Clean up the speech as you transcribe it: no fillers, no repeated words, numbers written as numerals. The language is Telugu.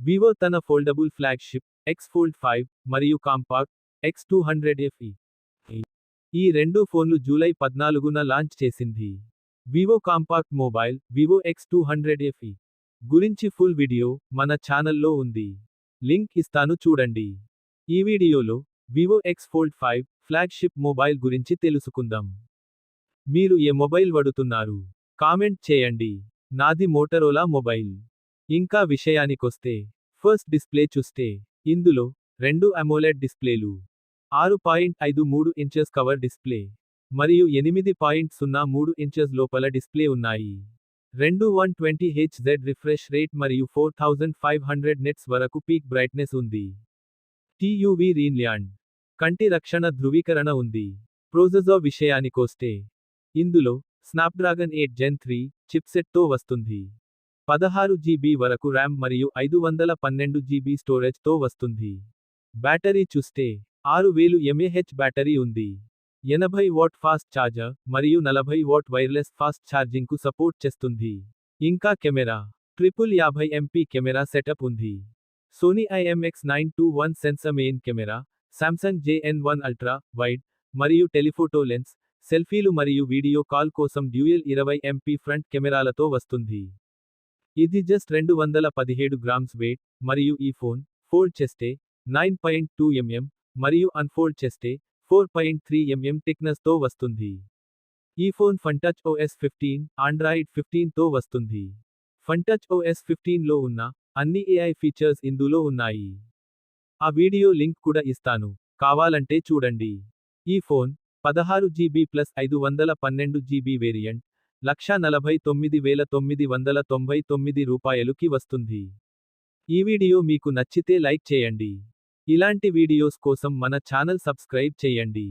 వివో తన ఫోల్డబుల్ ఫ్లాగ్షిప్ ఎక్స్ ఫోల్డ్ 5 మరియు కాంపాక్ట్ ఎక్స్ 200 FE ఈ రెండు ఫోన్లు జూలై 14న లాంచ్ చేసింది. Vivo compact mobile Vivo X 200 FE గురించి ఫుల్ వీడియో మన ఛానల్లో ఉంది. లింక్ ఇస్తాను చూడండి. ఈ వీడియోలో Vivo X fold 5 flagship mobile గురించి తెలుసుకుందాం. మీరు ఏ మొబైల్ వాడుతున్నారు? కామెంట్ చేయండి. నాది మోటరోలా మొబైల్. ఇంకా విషయానికొస్తే ఫస్ట్ డిస్ప్లే చూస్తే ఇందులో రెండు అమోలెడ్ డిస్ప్లేలు, 6.53 ఇంచెస్ కవర్ డిస్ప్లే మరియు 8.03 ఇంచెస్ లోపల డిస్ప్లే ఉన్నాయి. రెండు 120 Hz రిఫ్రెష్ రేట్ మరియు 4500 నిట్స్ వరకు పీక్ బ్రైట్నెస్ ఉంది. TUV రీన్ల్యాండ్ కంటి రక్షణ ధృవీకరణ ఉంది. ప్రాసెసర్ విషయానికొస్తే ఇందులో స్నాప్డ్రాగన్ 8 Gen 3 చిప్సెట్తో వస్తుంది. 16 GB వరకు ర్యామ్ మరియు 512 GB స్టోరేజ్తో వస్తుంది. బ్యాటరీ చూస్తే 6000 mAh బ్యాటరీ ఉంది. 80 వాట్ ఫాస్ట్ ఛార్జర్ మరియు 40 వాట్ వైర్లెస్ ఫాస్ట్ ఛార్జింగ్కు సపోర్ట్ చేస్తుంది. ఇంకా కెమెరా 50 MP కెమెరా సెటప్ ఉంది. Sony IMX921 sensor main camera, Samsung JN1 ultra wide మరియు టెలిఫోటో లెన్స్, సెల్ఫీలు మరియు వీడియో కాల్ కోసం డ్యూయల్ 20 MP ఫ్రంట్ కెమెరాలతో వస్తుంది. ఇది జస్ట్ 217 గ్రామ్స్ వెయిట్ మరియు ఈ ఫోన్ ఫోల్డ్ చేస్తే 9.2 mm మరియు అన్ఫోల్డ్ చేస్తే 4.3 mm థిక్నెస్తో వస్తుంది. ఈ ఫోన్ ఫన్టచ్ OS 15, ఆండ్రాయిడ్ 15తో వస్తుంది. ఫన్టచ్ OS 15లో ఉన్న అన్ని AI ఫీచర్స్ ఇందులో ఉన్నాయి. ఆ వీడియో లింక్ కూడా ఇస్తాను, కావాలంటే చూడండి. ఈ phone 16 GB plus 512 GB variant 1,49,999 రూపాయలుకి వస్తుంది. ఈ వీడియో మీకు నచ్చితే లైక్ చేయండి. ఇలాంటి వీడియోస్ కోసం మన ఛానల్ సబ్స్క్రైబ్ చేయండి.